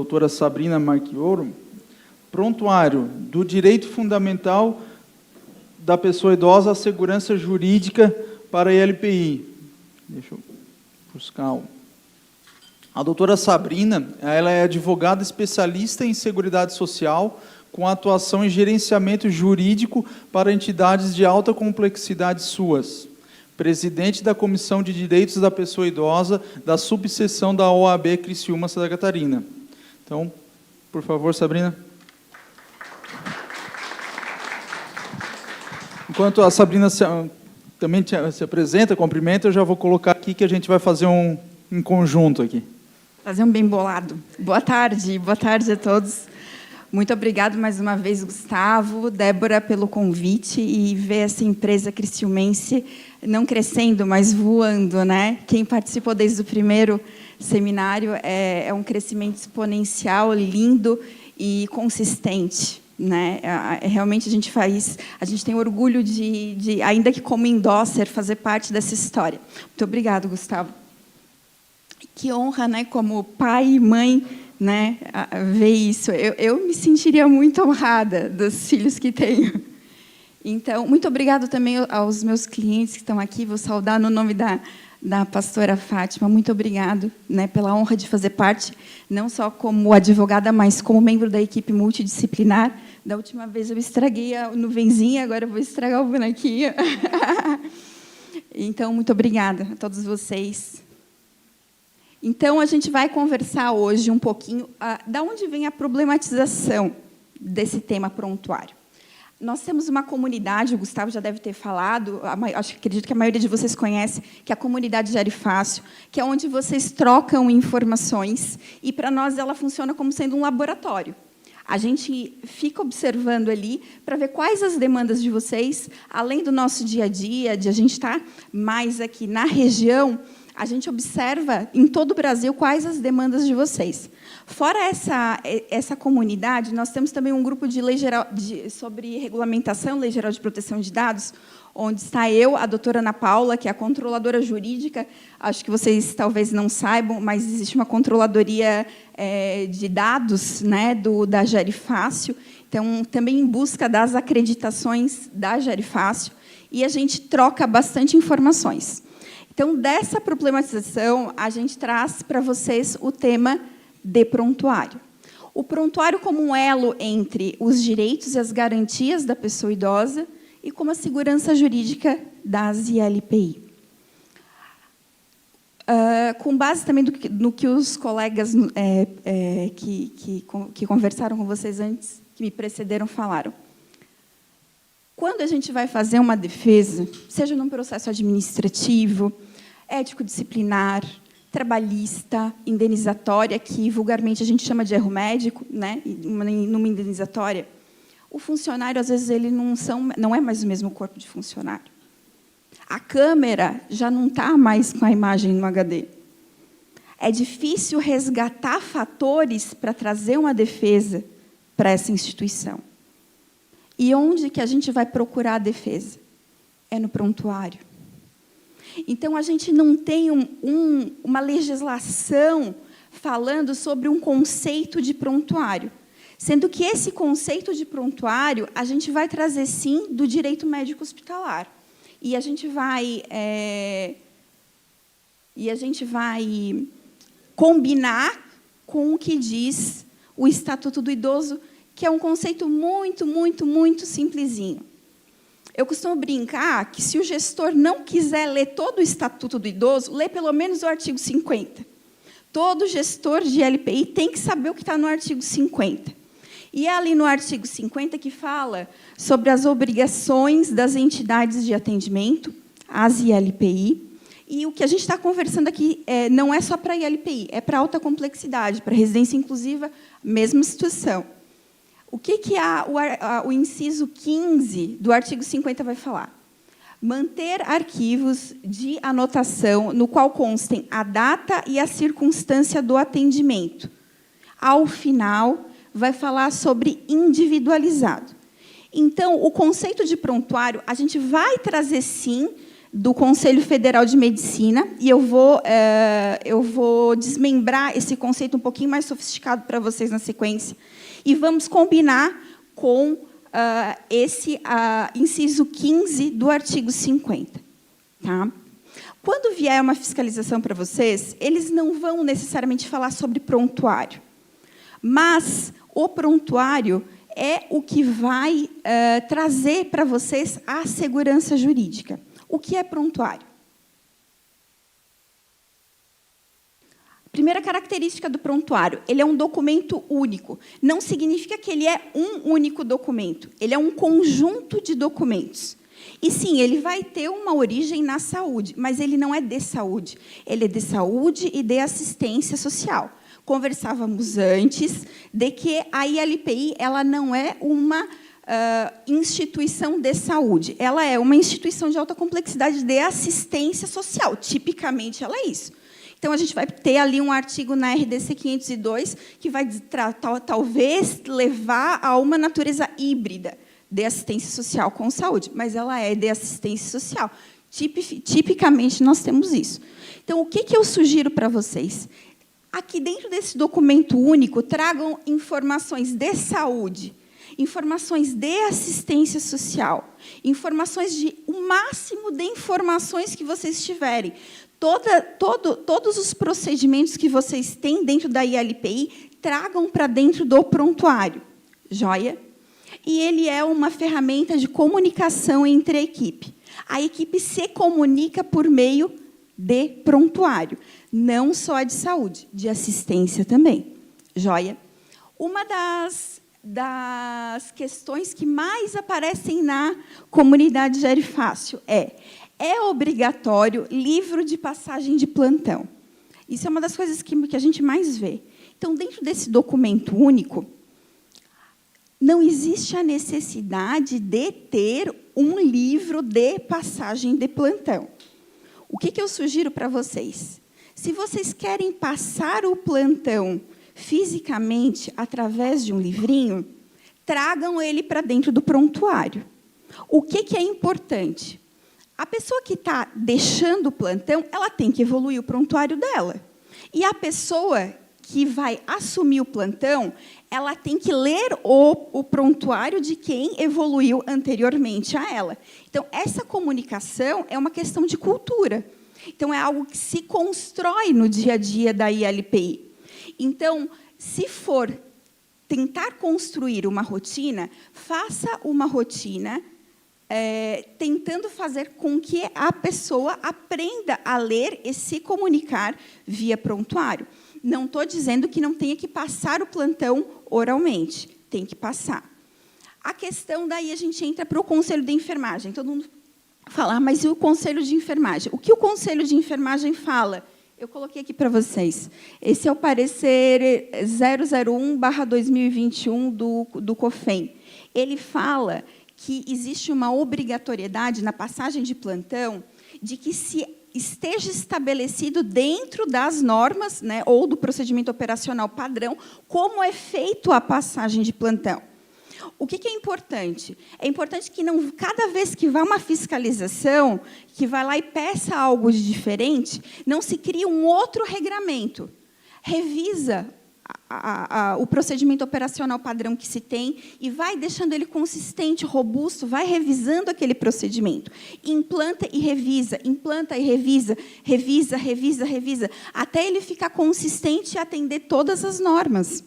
doutora Sabrina Marchioro, prontuário do direito fundamental da pessoa idosa à segurança jurídica para a ILPI. Deixa eu buscar. A doutora Sabrina, ela é advogada especialista em seguridade social, com atuação em gerenciamento jurídico para entidades de alta complexidade suas. Presidente da Comissão de Direitos da Pessoa Idosa da subseção da OAB Criciúma, Santa Catarina. Então, por favor, Sabrina. Enquanto a Sabrina também se apresenta, cumprimenta, eu já vou colocar aqui que a gente vai fazer em conjunto aqui. Fazer um bem bolado. Boa tarde a todos. Muito obrigado mais uma vez, Gustavo, Débora, pelo convite e ver essa empresa criciumense não crescendo, mas voando, né? Quem participou desde o primeiro seminário é um crescimento exponencial, lindo e consistente, né? Realmente a gente tem orgulho de ainda que como endosser, fazer parte dessa história. Muito obrigado, Gustavo. Que honra, né? Como pai e mãe, né, ver isso. Eu me sentiria muito honrada dos filhos que tenho. Então, muito obrigado também aos meus clientes que estão aqui. Vou saudar no nome da pastora Fátima. Muito obrigado, né, pela honra de fazer parte, não só como advogada, mas como membro da equipe multidisciplinar. Da última vez eu estraguei a nuvenzinha, agora eu vou estragar o bonequinho. Então, muito obrigada a todos vocês. Então, a gente vai conversar hoje um pouquinho da onde vem a problematização desse tema prontuário. Nós temos uma comunidade, o Gustavo já deve ter falado, acredito que a maioria de vocês conhece, que é a comunidade Gere Fácil, que é onde vocês trocam informações, e, para nós, ela funciona como sendo um laboratório. A gente fica observando ali para ver quais as demandas de vocês, além do nosso dia a dia, de a gente estar mais aqui na região. A gente observa em todo o Brasil quais as demandas de vocês. Fora essa comunidade, nós temos também um grupo de lei geral sobre regulamentação, Lei Geral de Proteção de Dados, onde está eu, a doutora Ana Paula, que é a controladora jurídica. Acho que vocês talvez não saibam, mas existe uma controladoria de dados, né, da Gere Fácil, então, também em busca das acreditações da Gere Fácil, e a gente troca bastante informações. Então, dessa problematização, a gente traz para vocês o tema de prontuário. O prontuário como um elo entre os direitos e as garantias da pessoa idosa e como a segurança jurídica das ILPI. Com base também no que os colegas que conversaram com vocês antes, que me precederam, falaram. Quando a gente vai fazer uma defesa, seja num processo administrativo, ético-disciplinar, trabalhista, indenizatória, que vulgarmente a gente chama de erro médico, né, numa indenizatória, o funcionário, às vezes, ele não é mais o mesmo corpo de funcionário. A câmera já não está mais com a imagem no HD. É difícil resgatar fatores para trazer uma defesa para essa instituição. E onde que a gente vai procurar a defesa? É no prontuário. Então, a gente não tem uma legislação falando sobre um conceito de prontuário, sendo que esse conceito de prontuário a gente vai trazer, sim, do direito médico hospitalar. E a gente vai combinar com o que diz o Estatuto do Idoso, que é um conceito muito, muito, muito simplesinho. Eu costumo brincar que, se o gestor não quiser ler todo o Estatuto do Idoso, lê pelo menos o artigo 50. Todo gestor de LPI tem que saber o que está no artigo 50. E é ali no artigo 50 que fala sobre as obrigações das entidades de atendimento, as ILPI, e o que a gente está conversando aqui não é só para a ILPI, é para alta complexidade, para residência inclusiva, mesma situação. O que o inciso 15 do artigo 50 vai falar? Manter arquivos de anotação no qual constem a data e a circunstância do atendimento. Ao final, vai falar sobre individualizado. Então, o conceito de prontuário, a gente vai trazer, sim, do Conselho Federal de Medicina, e eu vou desmembrar esse conceito um pouquinho mais sofisticado para vocês na sequência, e vamos combinar com esse inciso 15 do artigo 50. Tá? Quando vier uma fiscalização para vocês, eles não vão necessariamente falar sobre prontuário, mas o prontuário é o que vai trazer para vocês a segurança jurídica. O que é prontuário? Primeira característica do prontuário, ele é um documento único. Não significa que ele é um único documento, ele é um conjunto de documentos. E, sim, ele vai ter uma origem na saúde, mas ele não é de saúde. Ele é de saúde e de assistência social. Conversávamos antes de que a ILPI ela não é uma instituição de saúde. Ela é uma instituição de alta complexidade de assistência social. Tipicamente, ela é isso. Então, a gente vai ter ali um artigo na RDC 502 que vai talvez levar a uma natureza híbrida de assistência social com saúde, mas ela é de assistência social. Tipicamente, nós temos isso. Então, o que eu sugiro para vocês? Aqui dentro desse documento único, tragam informações de saúde, informações de assistência social, o máximo de informações que vocês tiverem. Todos os procedimentos que vocês têm dentro da ILPI, tragam para dentro do prontuário. Joia? E ele é uma ferramenta de comunicação entre a equipe. A equipe se comunica por meio de prontuário, não só de saúde, de assistência também. Joia? Uma das questões que mais aparecem na comunidade Gere Fácil é obrigatório livro de passagem de plantão. Isso é uma das coisas que a gente mais vê. Então, dentro desse documento único, não existe a necessidade de ter um livro de passagem de plantão. O que eu sugiro para vocês? Se vocês querem passar o plantão fisicamente através de um livrinho, tragam ele para dentro do prontuário. O que é importante? A pessoa que está deixando o plantão, ela tem que evoluir o prontuário dela. E a pessoa que vai assumir o plantão, ela tem que ler o prontuário de quem evoluiu anteriormente a ela. Então, essa comunicação é uma questão de cultura. Então, é algo que se constrói no dia a dia da ILPI. Então, se for tentar construir uma rotina, faça uma rotina tentando fazer com que a pessoa aprenda a ler e se comunicar via prontuário. Não estou dizendo que não tenha que passar o plantão oralmente, tem que passar. A questão, daí, a gente entra para o Conselho de Enfermagem. Todo mundo fala, mas e o Conselho de Enfermagem? O que o Conselho de Enfermagem fala? Eu coloquei aqui para vocês. Esse é o parecer 001/2021 do COFEM. Ele fala que existe uma obrigatoriedade na passagem de plantão de que se esteja estabelecido dentro das normas, né, ou do procedimento operacional padrão, como é feito a passagem de plantão. O que é importante? É importante que não, cada vez que vá uma fiscalização, que vai lá e peça algo de diferente, não se crie um outro regramento. Revisa o procedimento operacional padrão que se tem e vai deixando ele consistente, robusto, vai revisando aquele procedimento. Implanta e revisa, revisa, até ele ficar consistente e atender todas as normas.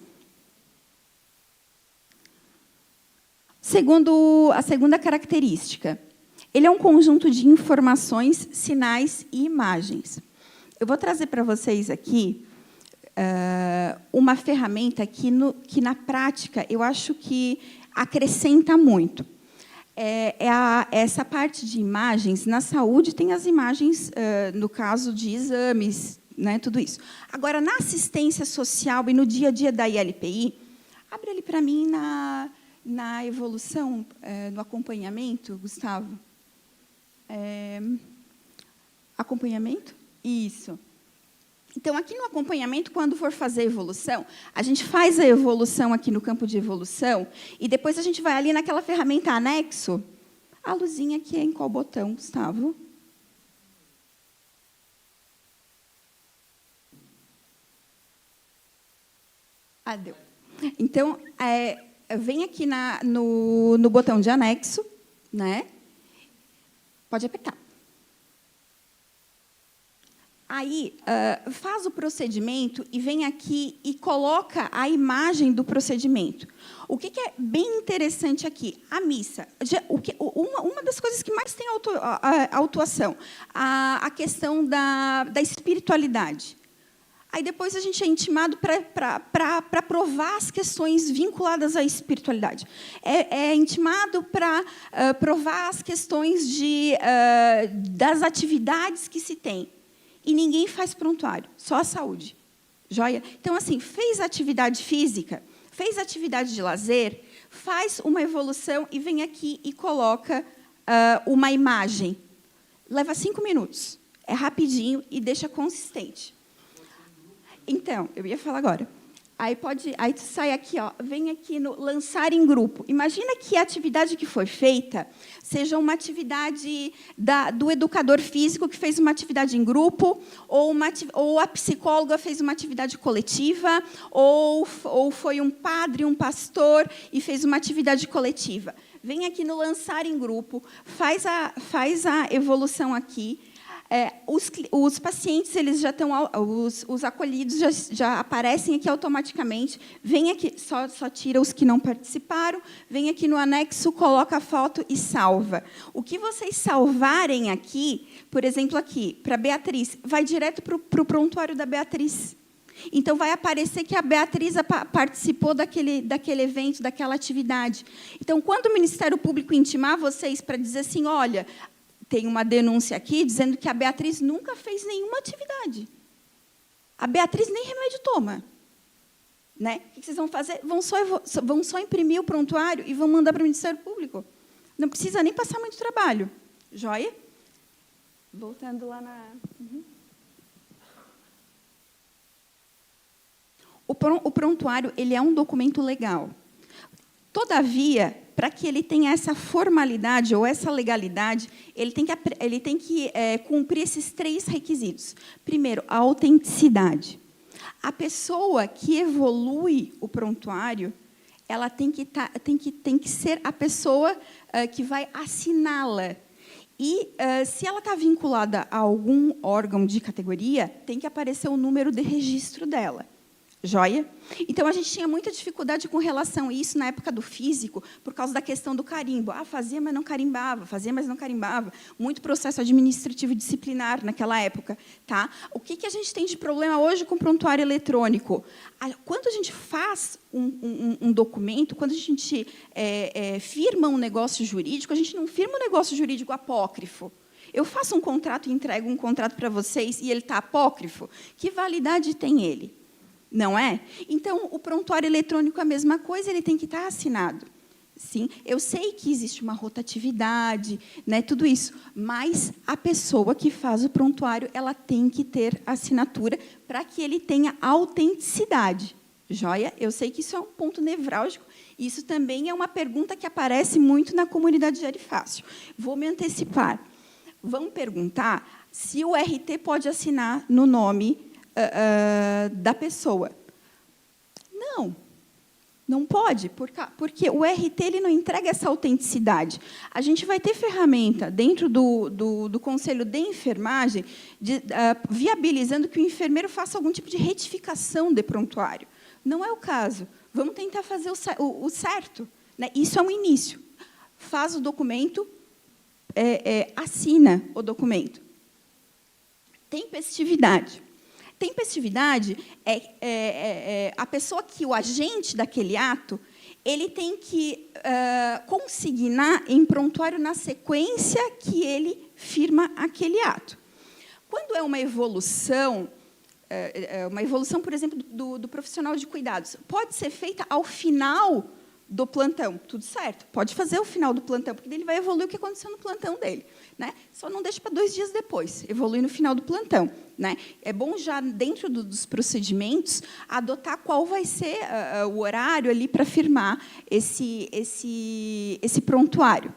A segunda característica, ele é um conjunto de informações, sinais e imagens. Eu vou trazer para vocês aqui uma ferramenta que, na prática, eu acho que acrescenta muito. Essa parte de imagens, na saúde, tem as imagens, no caso de exames, né, tudo isso. Agora, na assistência social e no dia a dia da ILPI, abre ali para mim na evolução, no acompanhamento, Gustavo. Acompanhamento? Isso. Então, aqui no acompanhamento, quando for fazer a evolução, a gente faz a evolução aqui no campo de evolução e depois a gente vai ali naquela ferramenta anexo. A luzinha aqui é em qual botão, Gustavo? Ah, deu. Então, vem aqui no botão de anexo, né? Pode apertar. Aí, faz o procedimento e vem aqui e coloca a imagem do procedimento. O que é bem interessante aqui? A missa. Uma das coisas que mais tem autuação, a questão da espiritualidade. Aí depois a gente é intimado para provar as questões vinculadas à espiritualidade. É intimado para provar as questões das atividades que se tem. E ninguém faz prontuário, só a saúde. Joia? Então, assim, fez atividade física, fez atividade de lazer, faz uma evolução e vem aqui e coloca uma imagem. Leva 5 minutos. É rapidinho e deixa consistente. Então, eu ia falar agora. Aí tu sai aqui, ó, vem aqui no lançar em grupo. Imagina que a atividade que foi feita seja uma atividade do educador físico que fez uma atividade em grupo, ou a psicóloga fez uma atividade coletiva, ou foi um padre, um pastor e fez uma atividade coletiva. Vem aqui no lançar em grupo, faz a evolução aqui. Os pacientes, eles já estão, os acolhidos já aparecem aqui automaticamente. Vem aqui, só tira os que não participaram. Vem aqui no anexo, coloca a foto e salva. O que vocês salvarem aqui, por exemplo, aqui, para a Beatriz, vai direto para o prontuário da Beatriz. Então, vai aparecer que a Beatriz participou daquele evento, daquela atividade. Então, quando o Ministério Público intimar vocês para dizer assim, olha, tem uma denúncia aqui dizendo que a Beatriz nunca fez nenhuma atividade. A Beatriz nem remédio toma. Né? O que vocês vão fazer? Vão só imprimir o prontuário e vão mandar para o Ministério Público. Não precisa nem passar muito trabalho. Joia? Voltando lá na... Uhum. O prontuário, ele é um documento legal. Todavia, para que ele tenha essa formalidade ou essa legalidade, ele tem que cumprir esses 3 requisitos. Primeiro, a autenticidade. A pessoa que evolui o prontuário, ela tem que ser a pessoa que vai assiná-la. E, se ela está vinculada a algum órgão de categoria, tem que aparecer o número de registro dela. Joia? Então, a gente tinha muita dificuldade com relação a isso na época do físico, por causa da questão do carimbo. Fazia, mas não carimbava, fazia, mas não carimbava. Muito processo administrativo e disciplinar naquela época. Tá? O que a gente tem de problema hoje com o prontuário eletrônico? Quando a gente faz um documento, quando a gente firma um negócio jurídico, a gente não firma um negócio jurídico apócrifo. Eu faço um contrato e entrego um contrato para vocês e ele está apócrifo. Que validade tem ele? Não é? Então, o prontuário eletrônico é a mesma coisa, ele tem que estar assinado. Sim, eu sei que existe uma rotatividade, né, tudo isso, mas a pessoa que faz o prontuário, ela tem que ter assinatura para que ele tenha autenticidade. Joia? Eu sei que isso é um ponto nevrálgico, e isso também é uma pergunta que aparece muito na comunidade de Arifácio. Vou me antecipar. Vão perguntar se o RT pode assinar no nome da pessoa. Não pode, porque o RT ele não entrega essa autenticidade. A gente vai ter ferramenta dentro do Conselho de Enfermagem viabilizando que o enfermeiro faça algum tipo de retificação de prontuário. Não é o caso. Vamos tentar fazer o certo. Né? Isso é um início. Faz o documento, assina o documento. Tempestividade. Tempestividade é a pessoa que, o agente daquele ato, ele tem que consignar em prontuário na sequência que ele firma aquele ato. Quando é uma evolução, por exemplo, do profissional de cuidados, pode ser feita ao final do plantão, tudo certo. Pode fazer o final do plantão, porque ele vai evoluir o que aconteceu no plantão dele. Né? Só não deixa para 2 dias depois, evolui no final do plantão. Né? É bom já, dentro dos procedimentos, adotar qual vai ser o horário ali para firmar esse prontuário.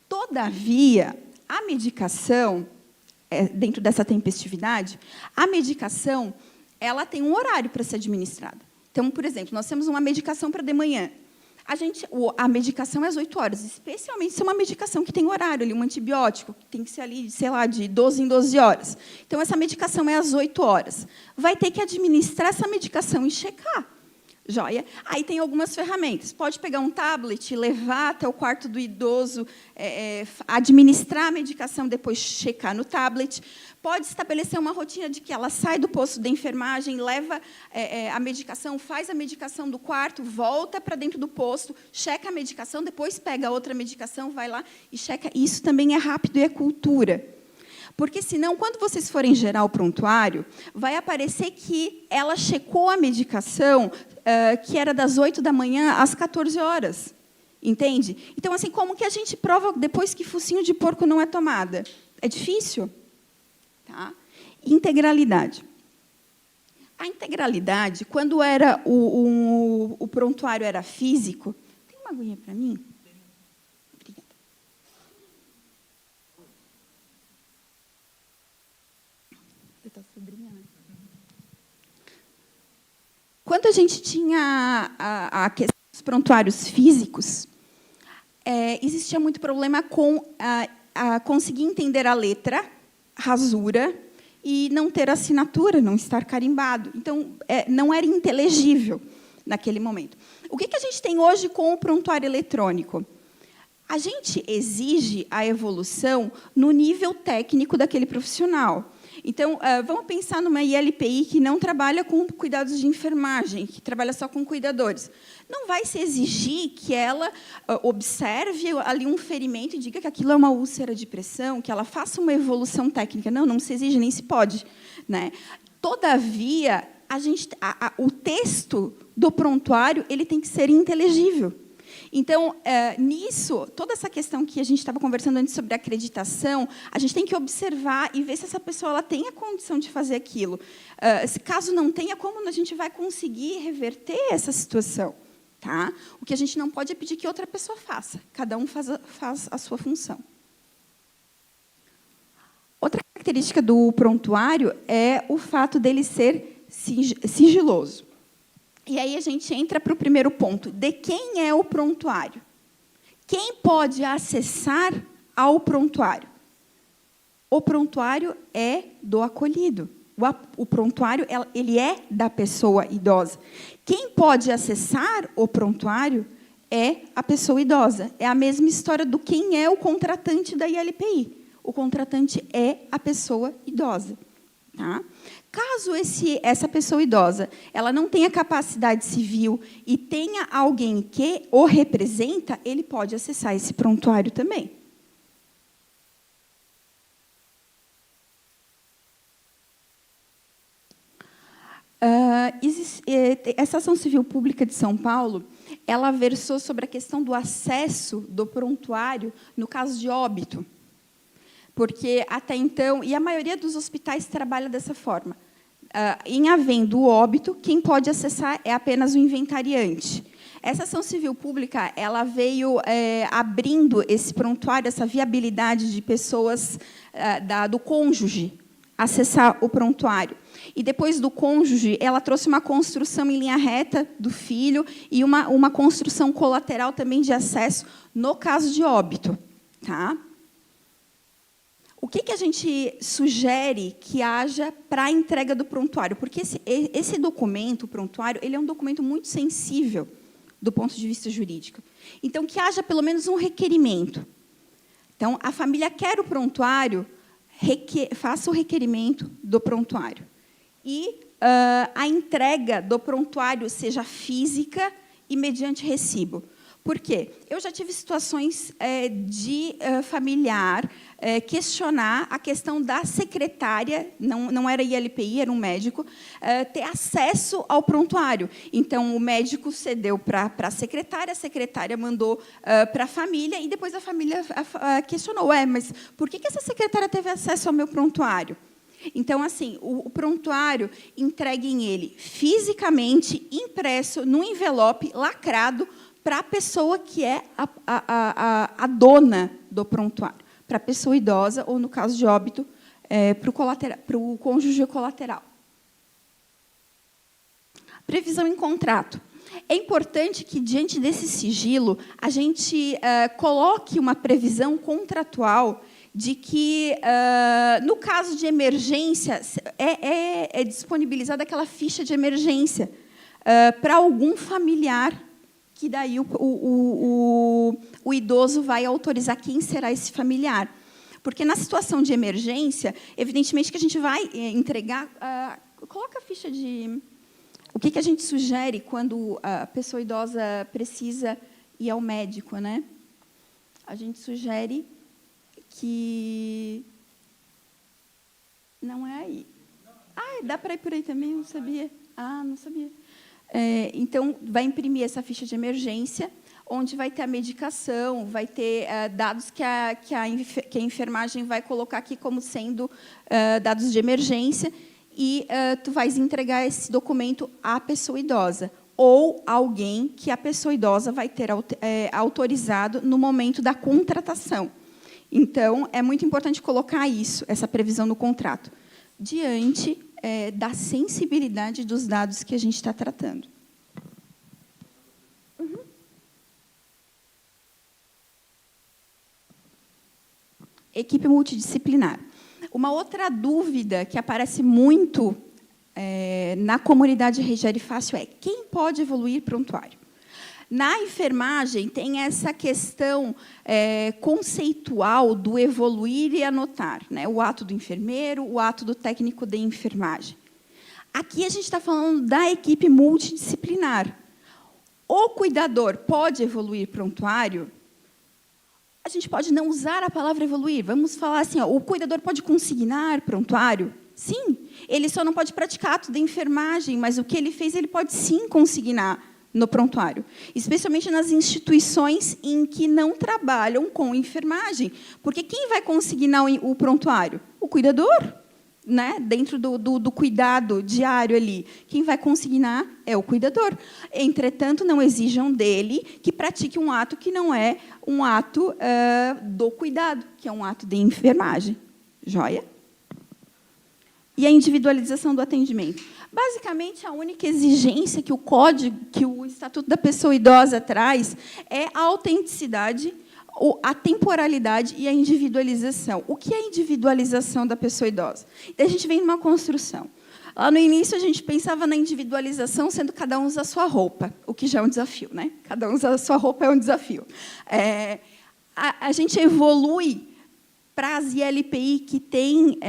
Todavia, a medicação, dentro dessa tempestividade, a medicação ela tem um horário para ser administrada. Então, por exemplo, nós temos uma medicação para de manhã. A medicação é às 8 horas, especialmente se é uma medicação que tem horário, ali, um antibiótico, que tem que ser ali, sei lá, de 12 em 12 horas. Então, essa medicação é às 8 horas. Vai ter que administrar essa medicação e checar. Joia? Aí tem algumas ferramentas. Pode pegar um tablet, levar até o quarto do idoso, administrar a medicação, depois checar no tablet. Pode estabelecer uma rotina de que ela sai do posto de enfermagem, leva a medicação, faz a medicação do quarto, volta para dentro do posto, checa a medicação, depois pega outra medicação, vai lá e checa. Isso também é rápido e é cultura. Porque, senão, quando vocês forem gerar o prontuário, vai aparecer que ela checou a medicação que era das 8 da manhã às 14 horas. Entende? Então, assim, como que a gente prova depois que focinho de porco não é tomada? É difícil. Tá? Integralidade. A integralidade, quando era o prontuário era físico... Tem uma aguinha para mim? Obrigada. Você está sobrinha, né? Quando a gente tinha a questão dos prontuários físicos, existia muito problema com conseguir entender a letra, rasura, e não ter assinatura, não estar carimbado. Então, não era inteligível naquele momento. O que a gente tem hoje com o prontuário eletrônico? A gente exige a evolução no nível técnico daquele profissional. Então, vamos pensar numa ILPI que não trabalha com cuidados de enfermagem, que trabalha só com cuidadores. Não vai se exigir que ela observe ali um ferimento e diga que aquilo é uma úlcera de pressão, que ela faça uma evolução técnica. Não, não se exige, nem se pode. Né? Todavia, o texto do prontuário ele tem que ser inteligível. Então, nisso, toda essa questão que a gente estava conversando antes sobre acreditação, a gente tem que observar e ver se essa pessoa ela tem a condição de fazer aquilo. Se caso não tenha, como a gente vai conseguir reverter essa situação? Tá? O que a gente não pode é pedir que outra pessoa faça. Cada um faz a sua função. Outra característica do prontuário é o fato dele ser sigiloso. E aí a gente entra para o primeiro ponto. De quem é o prontuário? Quem pode acessar ao prontuário? O prontuário é do acolhido. O prontuário ele é da pessoa idosa. Quem pode acessar o prontuário é a pessoa idosa. É a mesma história do quem é o contratante da ILPI. O contratante é a pessoa idosa. Tá? Caso essa pessoa idosa ela não tenha capacidade civil e tenha alguém que o representa, ele pode acessar esse prontuário também. Essa ação civil pública de São Paulo, ela versou sobre a questão do acesso do prontuário no caso de óbito. Porque, até então, e a maioria dos hospitais trabalha dessa forma, em havendo o óbito, quem pode acessar é apenas o inventariante. Essa ação civil pública ela veio abrindo esse prontuário, essa viabilidade de pessoas do cônjuge acessar o prontuário. E, depois do cônjuge, ela trouxe uma construção em linha reta do filho e uma construção colateral também de acesso no caso de óbito. Tá? O que a gente sugere que haja para a entrega do prontuário? Porque esse documento, o prontuário, ele é um documento muito sensível do ponto de vista jurídico. Então, que haja pelo menos um requerimento. Então, a família quer o prontuário, faça o requerimento do prontuário. E a entrega do prontuário seja física e mediante recibo. Por quê? Eu já tive situações de familiar questionar a questão da secretária, não era ILPI, era um médico, ter acesso ao prontuário. Então, o médico cedeu para a secretária mandou para a família, e depois a família questionou, mas por que essa secretária teve acesso ao meu prontuário? Então, assim, o prontuário, entreguem ele fisicamente, impresso, num envelope, lacrado, para a pessoa que é a dona do prontuário, para a pessoa idosa, ou, no caso de óbito, para o cônjuge colateral. Previsão em contrato. É importante que, diante desse sigilo, a gente coloque uma previsão contratual de que, no caso de emergência, é disponibilizada aquela ficha de emergência para algum familiar, que daí o idoso vai autorizar quem será esse familiar. Porque, na situação de emergência, evidentemente que a gente vai entregar... coloca a ficha de... O que a gente sugere quando a pessoa idosa precisa ir ao médico, né? A gente sugere que... Não é aí. Ah, dá para ir por aí também? Não sabia. Ah, não sabia. Então, vai imprimir essa ficha de emergência, onde vai ter a medicação, vai ter dados que a enfermagem vai colocar aqui como sendo dados de emergência, e tu vais entregar esse documento à pessoa idosa, ou alguém que a pessoa idosa vai ter autorizado no momento da contratação. Então, é muito importante colocar isso, essa previsão no contrato, diante da sensibilidade dos dados que a gente está tratando. Uhum. Equipe multidisciplinar. Uma outra dúvida que aparece muito na comunidade Regere Fácil é: quem pode evoluir prontuário? Na enfermagem, tem essa questão conceitual do evoluir e anotar, né? O ato do enfermeiro, o ato do técnico de enfermagem. Aqui a gente está falando da equipe multidisciplinar. O cuidador pode evoluir prontuário? A gente pode não usar a palavra evoluir. Vamos falar assim, o cuidador pode consignar prontuário? Sim. Ele só não pode praticar ato de enfermagem, mas o que ele fez, ele pode sim consignar no prontuário. Especialmente nas instituições em que não trabalham com enfermagem. Porque quem vai consignar o prontuário? O cuidador. Né? Dentro do cuidado diário ali. Quem vai consignar é o cuidador. Entretanto, não exijam dele que pratique um ato que não é um ato do cuidado, que é um ato de enfermagem. Joia? E a individualização do atendimento. Basicamente, a única exigência que o Código, que o Estatuto da Pessoa Idosa traz é a autenticidade, a temporalidade e a individualização. O que é a individualização da pessoa idosa? Daí a gente vem numa construção. Lá no início, a gente pensava na individualização sendo cada um usa a sua roupa, o que já é um desafio, né? Cada um usa a sua roupa é um desafio. A gente evolui para as ILPI que tem...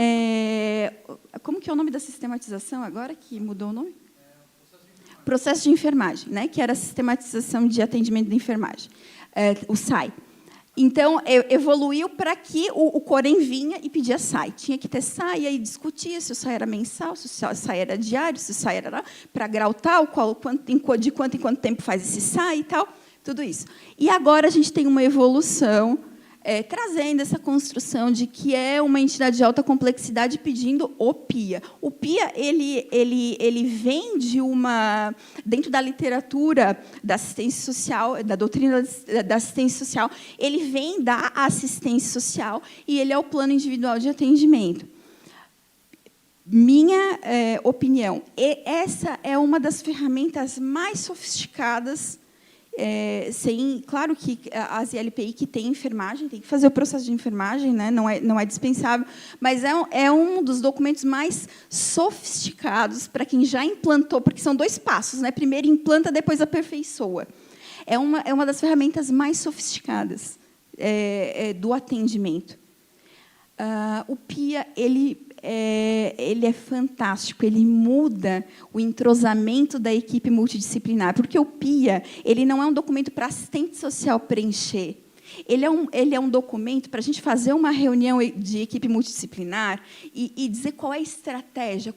como que é o nome da sistematização agora, que mudou o nome? Processo de enfermagem, né? Que era a sistematização de atendimento de enfermagem, o SAI. Então, evoluiu para que o Corém vinha e pedia SAI. Tinha que ter SAI, e aí discutia se o SAI era mensal, se o SAI era diário, se o SAI era para grau tal, de quanto em quanto tempo faz esse SAI e tal, tudo isso. E agora a gente tem uma evolução trazendo essa construção de que é uma entidade de alta complexidade pedindo o PIA. O PIA ele vem de uma... Dentro da literatura da assistência social, da doutrina da assistência social, ele vem da assistência social e ele é o plano individual de atendimento. Minha opinião, essa é uma das ferramentas mais sofisticadas. Claro que as ILPI que têm enfermagem, tem que fazer o processo de enfermagem, né? Não é dispensável, mas é um dos documentos mais sofisticados para quem já implantou, porque são 2 passos, né? Primeiro implanta, depois aperfeiçoa. É uma das ferramentas mais sofisticadas do atendimento. O PIA, ele é fantástico, ele muda o entrosamento da equipe multidisciplinar, porque o PIA ele não é um documento para assistente social preencher, ele é um documento para a gente fazer uma reunião de equipe multidisciplinar e dizer qual é a estratégia,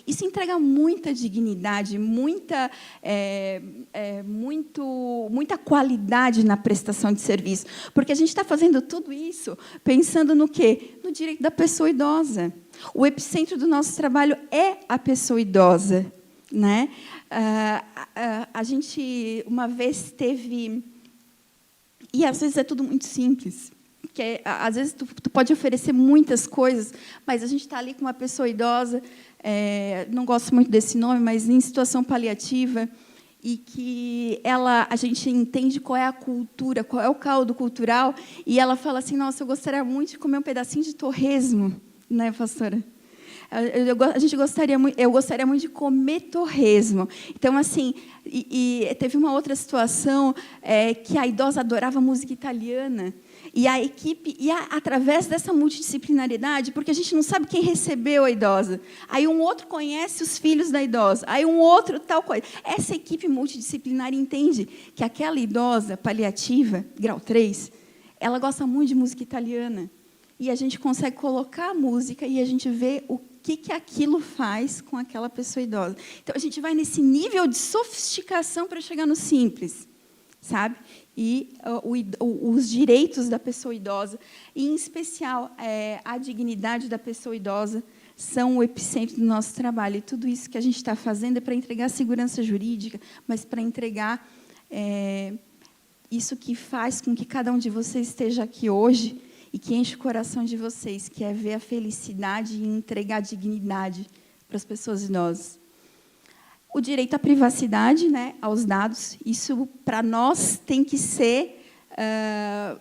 Isso entrega muita dignidade, muita qualidade na prestação de serviço, porque a gente está fazendo tudo isso pensando no quê? No direito da pessoa idosa. O epicentro do nosso trabalho é a pessoa idosa, né? A gente uma vez teve... E, às vezes, é tudo muito simples. Porque, às vezes, tu pode oferecer muitas coisas, mas a gente está ali com uma pessoa idosa, não gosto muito desse nome, mas em situação paliativa, e que a gente entende qual é a cultura, qual é o caldo cultural, e ela fala assim, nossa, eu gostaria muito de comer um pedacinho de torresmo, né, pastora? Eu gostaria muito de comer torresmo. Então, assim, teve uma outra situação que a idosa adorava música italiana, e a equipe ia através dessa multidisciplinaridade, porque a gente não sabe quem recebeu a idosa. Aí um outro conhece os filhos da idosa, aí um outro tal coisa. Essa equipe multidisciplinar entende que aquela idosa paliativa, grau 3, ela gosta muito de música italiana. E a gente consegue colocar a música e a gente vê o que aquilo faz com aquela pessoa idosa. Então, a gente vai nesse nível de sofisticação para chegar no simples, sabe? E os direitos da pessoa idosa, e, em especial, a dignidade da pessoa idosa, são o epicentro do nosso trabalho. E tudo isso que a gente está fazendo é para entregar segurança jurídica, mas para entregar isso que faz com que cada um de vocês esteja aqui hoje e que enche o coração de vocês, que é ver a felicidade e entregar dignidade para as pessoas idosas. O direito à privacidade, né, aos dados, isso, para nós, tem que ser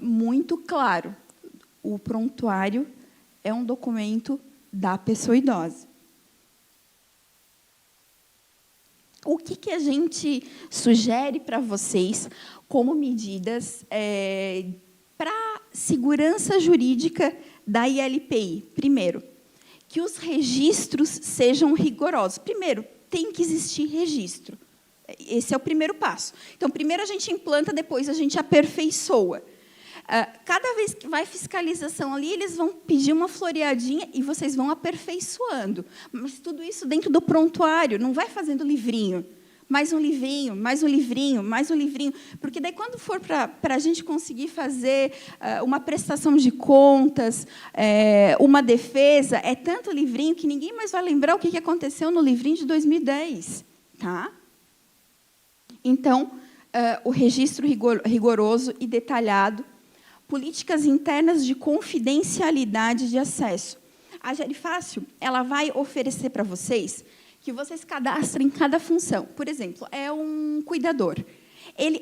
muito claro. O prontuário é um documento da pessoa idosa. O que a gente sugere para vocês como medidas para segurança jurídica da ILPI? Primeiro, que os registros sejam rigorosos. Primeiro, tem que existir registro. Esse é o primeiro passo. Então, primeiro a gente implanta, depois a gente aperfeiçoa. Cada vez que vai fiscalização ali, eles vão pedir uma floreadinha e vocês vão aperfeiçoando. Mas tudo isso dentro do prontuário, não vai fazendo livrinho. Mais um livrinho, mais um livrinho, mais um livrinho. Porque daí, quando for para a gente conseguir fazer uma prestação de contas, uma defesa, é tanto livrinho que ninguém mais vai lembrar o que aconteceu no livrinho de 2010. Tá? Então, o registro rigoroso e detalhado, políticas internas de confidencialidade de acesso. A Gerifácio, ela vai oferecer para vocês que vocês cadastrem cada função. Por exemplo, é um cuidador.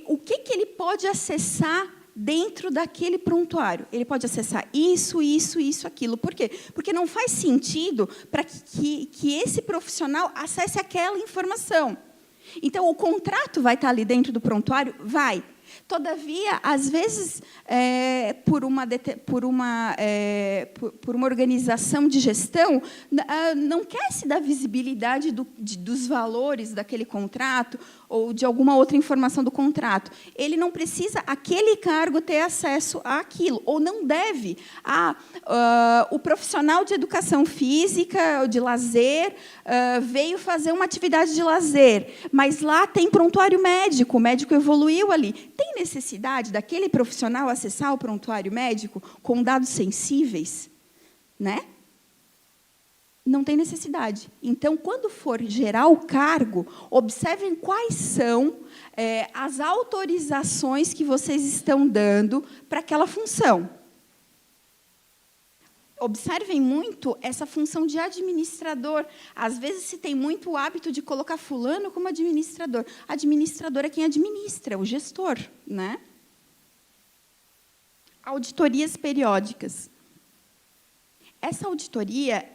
O que ele pode acessar dentro daquele prontuário? Ele pode acessar isso, isso, isso, aquilo. Por quê? Porque não faz sentido para que esse profissional acesse aquela informação. Então, o contrato vai estar ali dentro do prontuário? Vai. Todavia, às vezes, por uma organização de gestão, não quer se dar visibilidade dos valores daquele contrato ou de alguma outra informação do contrato. Ele não precisa, aquele cargo, ter acesso àquilo, ou não deve. O profissional de educação física, de lazer, veio fazer uma atividade de lazer, mas lá tem prontuário médico, o médico evoluiu ali. Tem necessidade daquele profissional acessar o prontuário médico com dados sensíveis? Né? Não tem necessidade. Então, quando for gerar o cargo, observem quais são as autorizações que vocês estão dando para aquela função. Observem muito essa função de administrador. Às vezes, se tem muito o hábito de colocar fulano como administrador. Administrador é quem administra, o gestor. Né? Auditorias periódicas. Essa auditoria,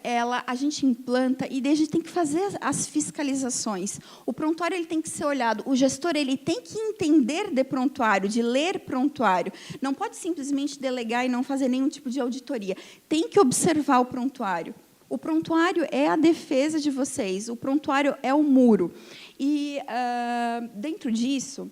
a gente implanta e a gente tem que fazer as fiscalizações. O prontuário ele tem que ser olhado. O gestor ele tem que entender de prontuário, de ler prontuário. Não pode simplesmente delegar e não fazer nenhum tipo de auditoria. Tem que observar o prontuário. O prontuário é a defesa de vocês. O prontuário é o muro. E, dentro disso,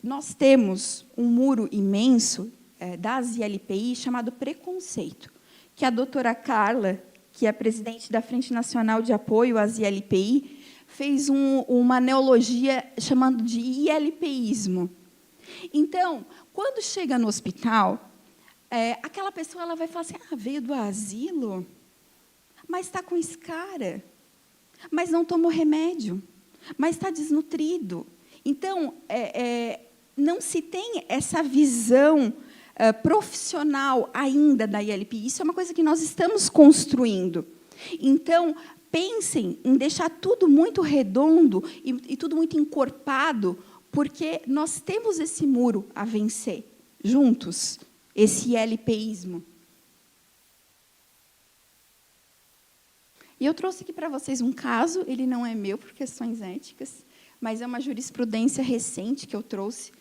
nós temos um muro imenso das ILPI chamado preconceito, que a doutora Carla, que é presidente da Frente Nacional de Apoio às ILPI, fez uma neologia chamando de ILPIsmo. Então, quando chega no hospital, aquela pessoa ela vai falar assim, veio do asilo, mas está com escara, mas não tomou remédio, mas está desnutrido. Então, não se tem essa visão profissional ainda da ILPI. Isso é uma coisa que nós estamos construindo. Então, pensem em deixar tudo muito redondo e tudo muito encorpado, porque nós temos esse muro a vencer, juntos, esse LPismo. E eu trouxe aqui para vocês um caso, ele não é meu por questões éticas, mas é uma jurisprudência recente que eu trouxe,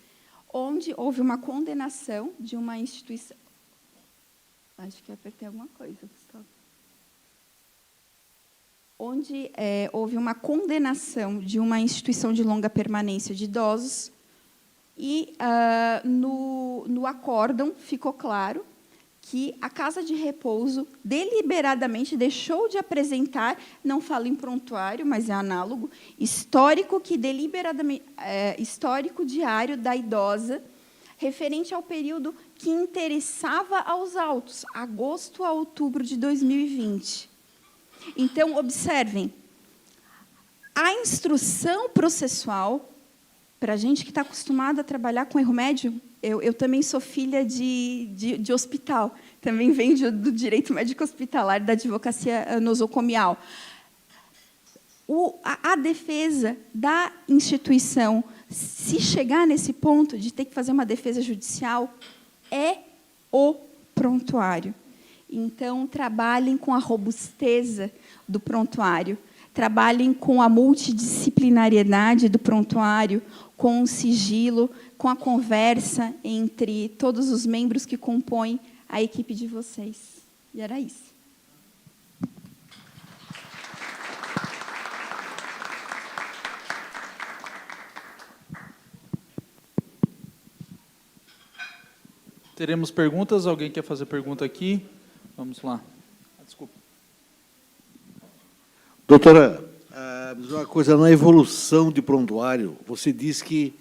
onde houve uma condenação de uma instituição. Acho que apertei alguma coisa, Gustavo. Onde houve uma condenação de uma instituição de longa permanência de idosos, e no acórdão ficou claro que a casa de repouso deliberadamente deixou de apresentar, não falo em prontuário, mas é análogo, histórico diário da idosa, referente ao período que interessava aos autos, agosto a outubro de 2020. Então, observem, a instrução processual, para a gente que está acostumado a trabalhar com erro médio, eu também sou filha de hospital, também venho do direito médico hospitalar, da advocacia nosocomial. A defesa da instituição, se chegar nesse ponto de ter que fazer uma defesa judicial, é o prontuário. Então, trabalhem com a robusteza do prontuário, trabalhem com a multidisciplinariedade do prontuário, com o sigilo, com a conversa entre todos os membros que compõem a equipe de vocês. E era isso. Teremos perguntas? Alguém quer fazer pergunta aqui? Vamos lá. Desculpa. Doutora, uma coisa, na evolução de prontuário, você diz que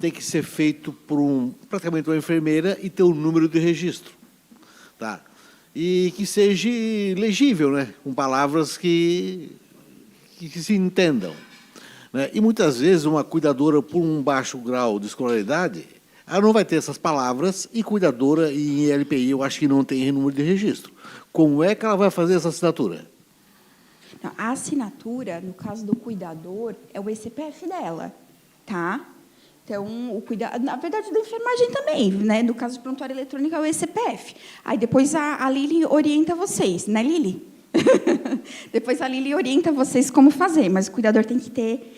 tem que ser feito por praticamente uma enfermeira e ter um número de registro. Tá? E que seja legível, né? Com palavras que se entendam. Né? E, muitas vezes, uma cuidadora, por um baixo grau de escolaridade, ela não vai ter essas palavras, e cuidadora em LPI, eu acho que não tem número de registro. Como é que ela vai fazer essa assinatura? Não, a assinatura, no caso do cuidador, é o ECPF dela, tá? Então, na verdade, da enfermagem também, né? No caso de prontuário eletrônico, é o ECPF. Aí, depois, a Lili orienta vocês, né, Lili? Depois, a Lili orienta vocês como fazer, mas o cuidador tem que ter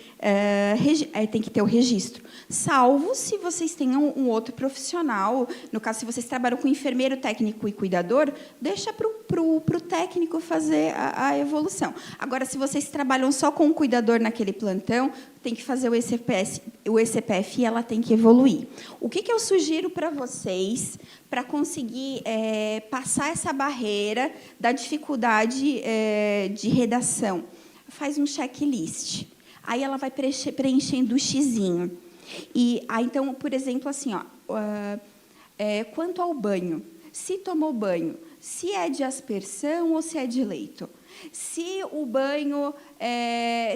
o registro. Salvo se vocês tenham um outro profissional. No caso, se vocês trabalham com enfermeiro, técnico e cuidador, deixa para o técnico fazer a evolução. Agora, se vocês trabalham só com o cuidador naquele plantão, tem que fazer o ECPF e ela tem que evoluir. O que eu sugiro para vocês, para conseguir passar essa barreira da dificuldade de redação? Faz um checklist. Aí ela vai preenchendo o xizinho. E aí, então, por exemplo, assim, quanto ao banho, se tomou banho, se é de aspersão ou se é de leito, se o banho,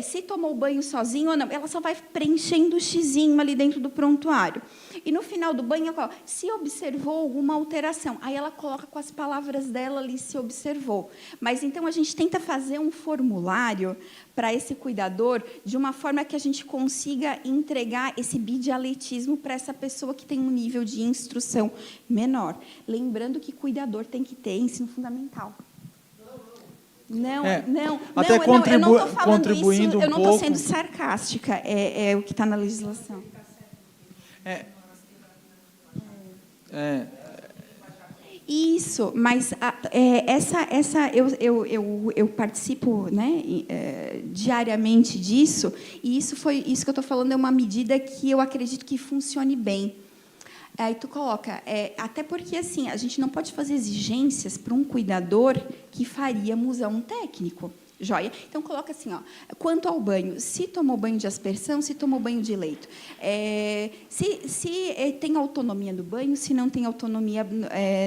se tomou banho sozinho ou não, ela só vai preenchendo o xizinho ali dentro do prontuário. E no final do banho, se observou alguma alteração, aí ela coloca com as palavras dela ali se observou. Mas então a gente tenta fazer um formulário para esse cuidador de uma forma que a gente consiga entregar esse bidialetismo para essa pessoa que tem um nível de instrução menor. Lembrando que cuidador tem que ter ensino fundamental. Não, até eu não estou falando contribuindo isso, eu não um estou pouco. sendo sarcástica, é o que está na legislação. Isso, mas eu participo, né, diariamente disso, e isso que eu estou falando é uma medida que eu acredito que funcione bem. Aí tu coloca, até porque assim, a gente não pode fazer exigências para um cuidador que faríamos a um técnico. Joia? Então, coloca assim, quanto ao banho, se tomou banho de aspersão, se tomou banho de leito. Se tem autonomia no banho, se não tem autonomia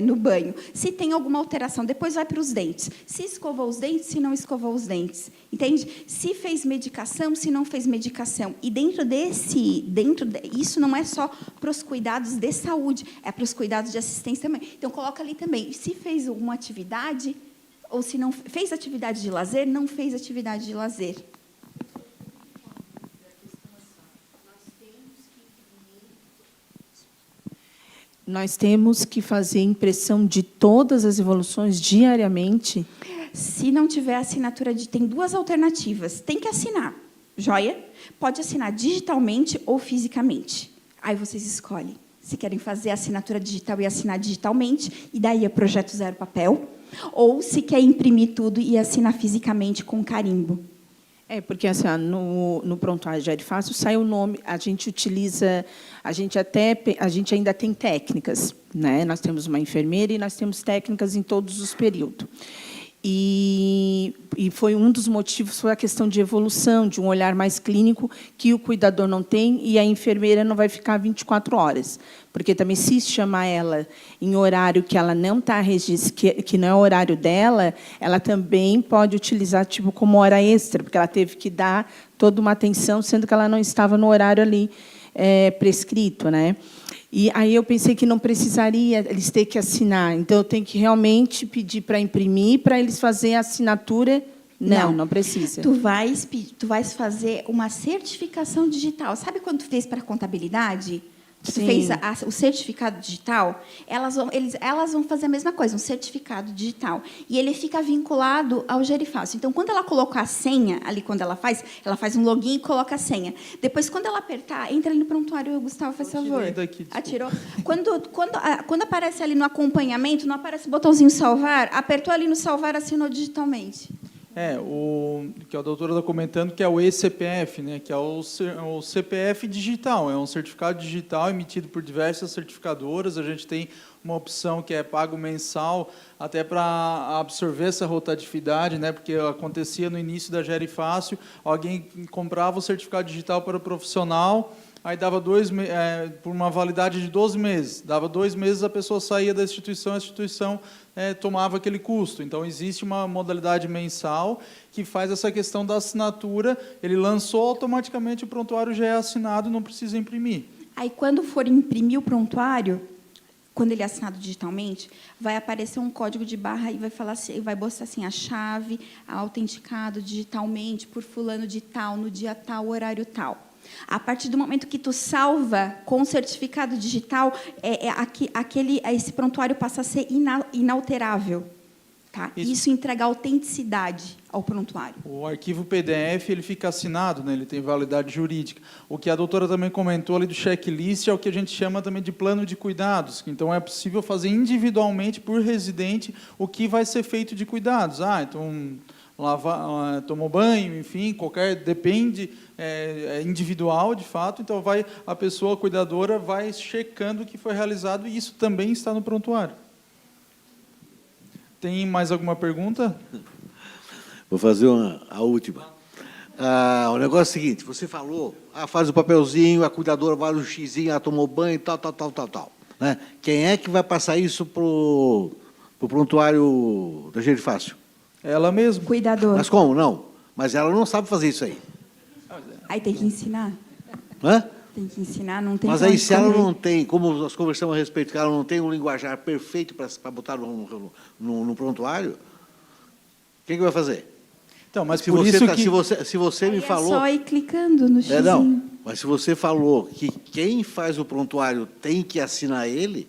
no banho. Se tem alguma alteração, depois vai para os dentes. Se escovou os dentes, se não escovou os dentes. Entende? Se fez medicação, se não fez medicação. E isso não é só para os cuidados de saúde, é para os cuidados de assistência também. Então, coloca ali também, se fez alguma atividade, ou se não fez atividade de lazer, não fez atividade de lazer. Nós temos que fazer impressão de todas as evoluções diariamente. Se não tiver assinatura, tem duas alternativas. Tem que assinar, joia? Pode assinar digitalmente ou fisicamente. Aí vocês escolhem se querem fazer a assinatura digital e assinar digitalmente, e daí é projeto zero papel, ou se quer imprimir tudo e assinar fisicamente com carimbo. Porque assim, no prontuário de Aerifácil sai o nome, a gente utiliza, a gente ainda tem técnicas, né? Nós temos uma enfermeira e nós temos técnicas em todos os períodos. E foi um dos motivos, foi a questão de evolução, de um olhar mais clínico, que o cuidador não tem e a enfermeira não vai ficar 24 horas. Porque também, se chamar ela em horário que ela não está registrada, que não é o horário dela, ela também pode utilizar tipo, como hora extra, porque ela teve que dar toda uma atenção, sendo que ela não estava no horário ali prescrito, né? E aí eu pensei que não precisaria eles ter que assinar. Então, eu tenho que realmente pedir para imprimir, para eles fazerem a assinatura. Não precisa. Tu vais fazer uma certificação digital. Sabe quando tu fez para a contabilidade? Tu fez o certificado digital? Elas vão fazer a mesma coisa, um certificado digital. E ele fica vinculado ao Gerifácio. Então, quando ela colocar a senha, ali quando ela faz um login e coloca a senha. Depois, quando ela apertar, entra ali no prontuário, Gustavo, faz favor. Atirou. Quando aparece ali no acompanhamento, não aparece o botãozinho salvar, apertou ali no salvar, assinou digitalmente. O que a doutora está comentando, que é o eCPF, né, que é o CPF digital, é um certificado digital emitido por diversas certificadoras. A gente tem uma opção que é pago mensal, até para absorver essa rotatividade, né, porque acontecia no início da Gerifácio, alguém comprava o certificado digital para o profissional, aí dava por uma validade de 12 meses. Dava 2 meses, a pessoa saía da instituição, a instituição tomava aquele custo. Então, existe uma modalidade mensal que faz essa questão da assinatura. Ele lançou, automaticamente o prontuário já é assinado, não precisa imprimir. Aí, quando for imprimir o prontuário, quando ele é assinado digitalmente, vai aparecer um código de barra e vai falar assim, vai mostrar assim, a chave, autenticado digitalmente por fulano de tal, no dia tal, horário tal. A partir do momento que tu salva com o certificado digital, esse prontuário passa a ser inalterável. Tá? Isso entrega autenticidade ao prontuário. O arquivo PDF ele fica assinado, né? Ele tem validade jurídica. O que a doutora também comentou ali do checklist é o que a gente chama também de plano de cuidados. Então, é possível fazer individualmente, por residente, o que vai ser feito de cuidados. Então, tomou banho, enfim, depende, é individual, de fato. Então, a pessoa cuidadora vai checando o que foi realizado, e isso também está no prontuário. Tem mais alguma pergunta? Vou fazer a última. O negócio é o seguinte, você falou, faz o papelzinho, a cuidadora vai no xizinho, tomou banho, tal. Né? Quem é que vai passar isso para o prontuário da Gerifácio? Ela mesma. Cuidadora. Mas como? Não. Mas ela não sabe fazer isso aí. Aí tem que ensinar. Hã? Tem que ensinar, não tem. Mas aí, se ela não tem, como nós conversamos a respeito, que ela não tem um linguajar perfeito para botar no prontuário, quem que vai fazer? Então, mas se você me falou... É só ir clicando no xizinho. Não, mas se você falou que quem faz o prontuário tem que assinar ele,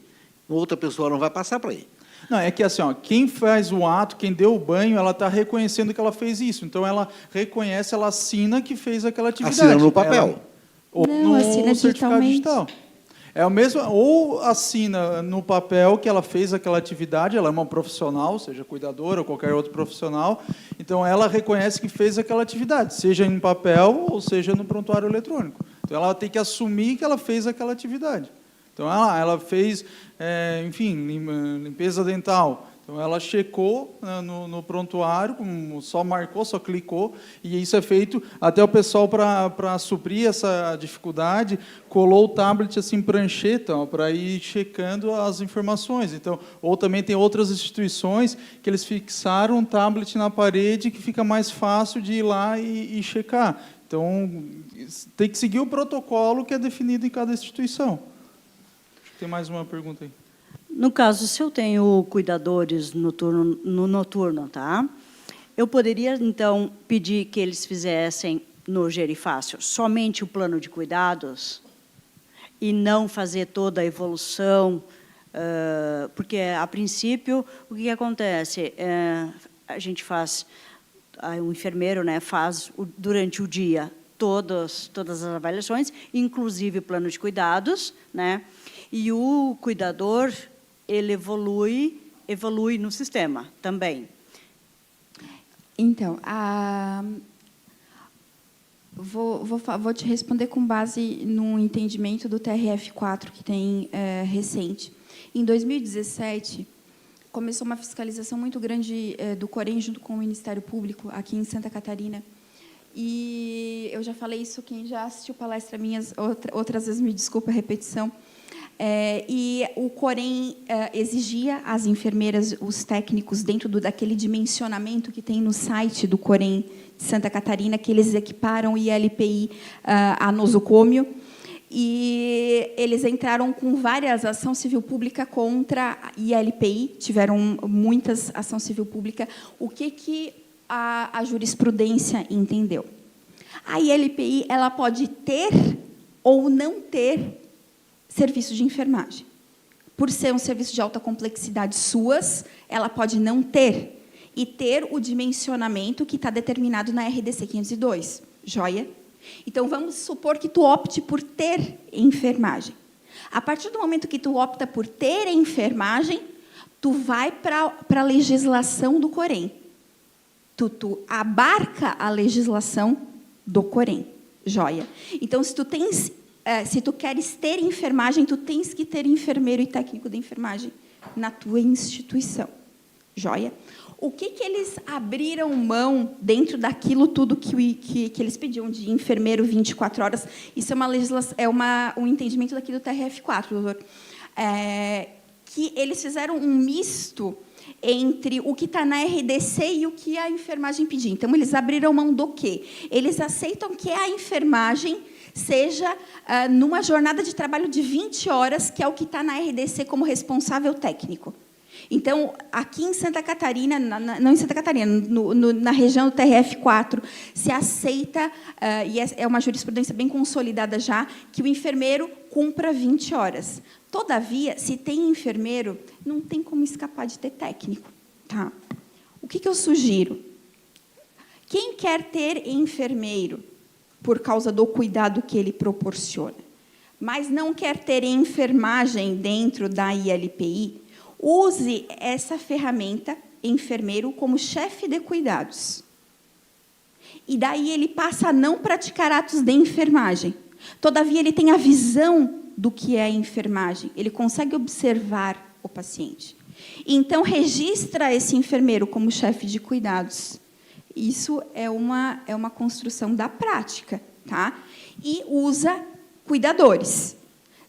outra pessoa não vai passar para ele. Não, é que assim, quem faz o ato, quem deu o banho, ela está reconhecendo que ela fez isso. Então, ela reconhece, ela assina que fez aquela atividade. Assina no papel. Ou não, no assina certificado digitalmente. digital. É o mesmo, ou assina no papel que ela fez aquela atividade, ela é uma profissional, seja cuidadora ou qualquer outro profissional, então ela reconhece que fez aquela atividade, seja em papel ou seja no prontuário eletrônico. Então ela tem que assumir que ela fez aquela atividade. Então ela fez, enfim, limpeza dental. Então, ela checou no prontuário, só marcou, só clicou, e isso é feito, até o pessoal, para suprir essa dificuldade, colou o tablet assim, prancheta, para ir checando as informações. Então, ou também tem outras instituições que eles fixaram um tablet na parede que fica mais fácil de ir lá e checar. Então, tem que seguir o protocolo que é definido em cada instituição. Acho que tem mais uma pergunta aí. No caso, se eu tenho cuidadores no noturno, tá? Eu poderia, então, pedir que eles fizessem no Gerifácio somente o plano de cuidados e não fazer toda a evolução, porque, a princípio, o que acontece? A gente faz, o enfermeiro, né, faz durante o dia todas as avaliações, inclusive o plano de cuidados, né, e o cuidador, ele evolui no sistema também. Então, vou te responder com base no entendimento do TRF4 que tem recente. Em 2017, começou uma fiscalização muito grande do Corém junto com o Ministério Público aqui em Santa Catarina. E eu já falei isso, quem já assistiu palestra minhas, outras vezes me desculpa a repetição. E o Corém exigia às enfermeiras, os técnicos, dentro daquele dimensionamento que tem no site do Corém de Santa Catarina, que eles equiparam o ILPI a nosocômio, e eles entraram com várias ações civil pública contra a ILPI, tiveram muitas ações civil pública. O que a jurisprudência entendeu? A ILPI ela pode ter ou não ter serviço de enfermagem. Por ser um serviço de alta complexidade suas, ela pode não ter, e ter o dimensionamento que está determinado na RDC 502. Joia? Então, vamos supor que tu opte por ter enfermagem. A partir do momento que tu opta por ter enfermagem, tu vai para a legislação do Corém. Tu abarca a legislação do Corém. Joia? Então, se tu queres ter enfermagem, tu tens que ter enfermeiro e técnico de enfermagem na tua instituição. Joia? O que eles abriram mão dentro daquilo tudo que eles pediam de enfermeiro 24 horas? Isso é uma legislação, um entendimento daqui do TRF4, doutor. Que eles fizeram um misto entre o que está na RDC e o que a enfermagem pedia. Então, eles abriram mão do quê? Eles aceitam que a enfermagem seja numa jornada de trabalho de 20 horas, que é o que está na RDC como responsável técnico. Então, aqui em Santa Catarina, não em Santa Catarina, na região do TRF4, se aceita, e é uma jurisprudência bem consolidada já, que o enfermeiro cumpra 20 horas. Todavia, se tem enfermeiro, não tem como escapar de ter técnico. Tá? O que eu sugiro? Quem quer ter enfermeiro por causa do cuidado que ele proporciona, mas não quer ter enfermagem dentro da ILPI, use essa ferramenta, enfermeiro, como chefe de cuidados. E daí ele passa a não praticar atos de enfermagem. Todavia, ele tem a visão do que é a enfermagem. Ele consegue observar o paciente. Então, registra esse enfermeiro como chefe de cuidados. Isso é uma construção da prática. Tá? E usa cuidadores.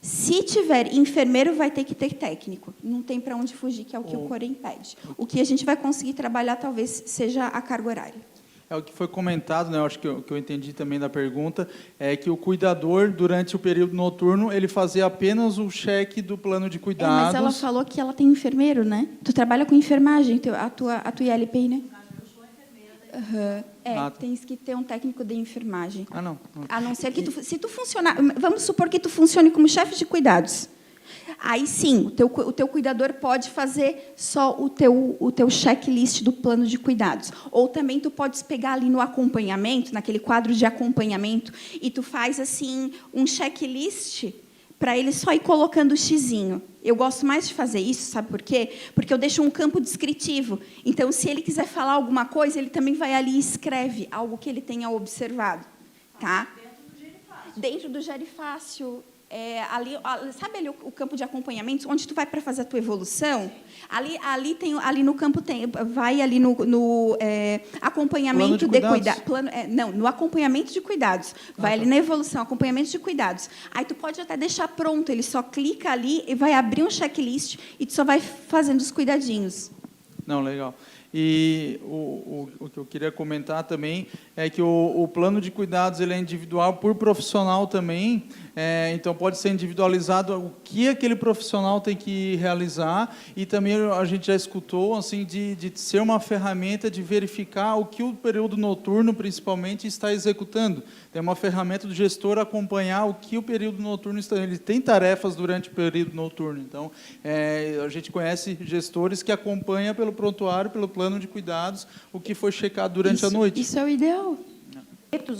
Se tiver enfermeiro, vai ter que ter técnico. Não tem para onde fugir, que é o que o Corém pede. O que a gente vai conseguir trabalhar, talvez, seja a carga horária. O que foi comentado, né, eu acho que eu entendi também da pergunta, é que o cuidador, durante o período noturno, ele fazia apenas o cheque do plano de cuidados. Mas ela falou que ela tem enfermeiro, né? Tu trabalha com enfermagem, a tua ILPI, né? Uhum. Tens que ter um técnico de enfermagem. Não. A não ser que se tu funcionar, vamos supor que tu funcione como chefe de cuidados. Aí sim, o teu cuidador pode fazer só o teu checklist do plano de cuidados. Ou também tu podes pegar ali no acompanhamento, naquele quadro de acompanhamento, e tu faz assim um checklist para ele só ir colocando o xizinho. Eu gosto mais de fazer isso, sabe por quê? Porque eu deixo um campo descritivo. Então, se ele quiser falar alguma coisa, ele também vai ali e escreve algo que ele tenha observado. Tá? Dentro do Gerifácio. Sabe ali o campo de acompanhamento, onde tu vai para fazer a tua evolução? Ali no campo vai ali no acompanhamento de cuidados. No acompanhamento de cuidados. Vai ali na evolução, acompanhamento de cuidados. Aí tu pode até deixar pronto, ele só clica ali e vai abrir um checklist e tu só vai fazendo os cuidadinhos. Não, legal. E o que eu queria comentar também é que o plano de cuidados ele é individual por profissional também. Então, pode ser individualizado o que aquele profissional tem que realizar, e também a gente já escutou assim, de ser uma ferramenta de verificar o que o período noturno, principalmente, está executando. Tem uma ferramenta do gestor acompanhar o que o período noturno está... Ele tem tarefas durante o período noturno. Então, a gente conhece gestores que acompanham pelo prontuário, pelo plano de cuidados, o que foi checado durante a noite. Isso é o ideal.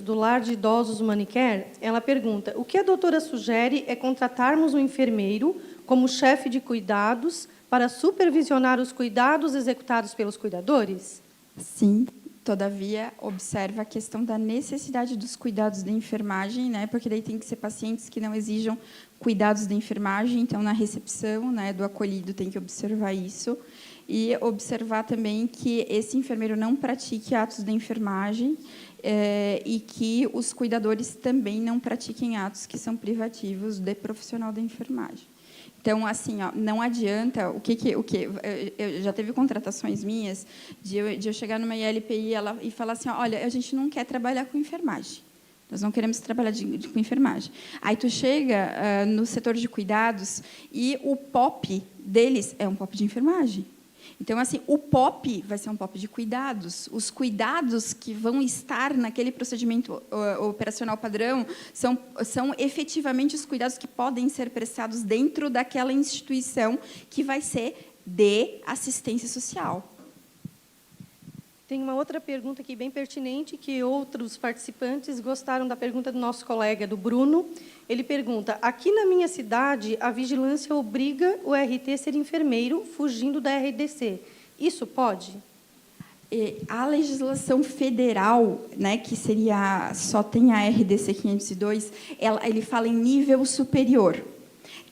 Do Lar de Idosos Manicare, ela pergunta: o que a doutora sugere é contratarmos um enfermeiro como chefe de cuidados para supervisionar os cuidados executados pelos cuidadores? Sim, todavia, observa a questão da necessidade dos cuidados da enfermagem, né, porque daí tem que ser pacientes que não exijam cuidados da enfermagem, então, na recepção, né, do acolhido, tem que observar isso. E observar também que esse enfermeiro não pratique atos da enfermagem, e que os cuidadores também não pratiquem atos que são privativos de profissional da enfermagem. Então, assim, ó, não adianta... Eu já teve contratações minhas de eu chegar numa ILPI e falar assim, ó, olha, a gente não quer trabalhar com enfermagem. Nós não queremos trabalhar com enfermagem. Aí tu chega no setor de cuidados e o POP deles é um POP de enfermagem. Então, assim, o POP vai ser um POP de cuidados. Os cuidados que vão estar naquele procedimento operacional padrão são efetivamente os cuidados que podem ser prestados dentro daquela instituição que vai ser de assistência social. Tem uma outra pergunta aqui bem pertinente, que outros participantes gostaram da pergunta do nosso colega, do Bruno. Ele pergunta: aqui na minha cidade, a vigilância obriga o RT a ser enfermeiro, fugindo da RDC. Isso pode? A legislação federal, né, que seria, só tem a RDC 502, ele fala em nível superior.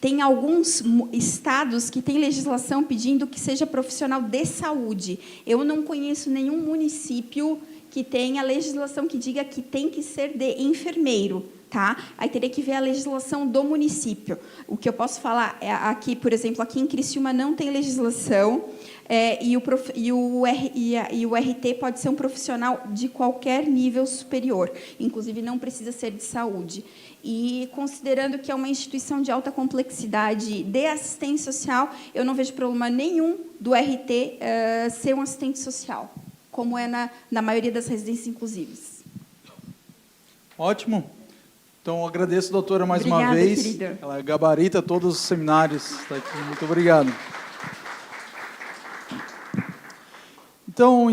Tem alguns estados que têm legislação pedindo que seja profissional de saúde. Eu não conheço nenhum município que tenha legislação que diga que tem que ser de enfermeiro. Tá? Aí teria que ver a legislação do município. O que eu posso falar é aqui, por exemplo, aqui em Criciúma não tem legislação, e o RT pode ser um profissional de qualquer nível superior, inclusive não precisa ser de saúde. E considerando que é uma instituição de alta complexidade de assistência social, eu não vejo problema nenhum do RT ser um assistente social, como é na maioria das residências inclusivas. Ótimo. Então, agradeço, doutora, mais uma Obrigada, vez. querida. Ela gabarita todos os seminários. Está aqui. Muito obrigado. Então,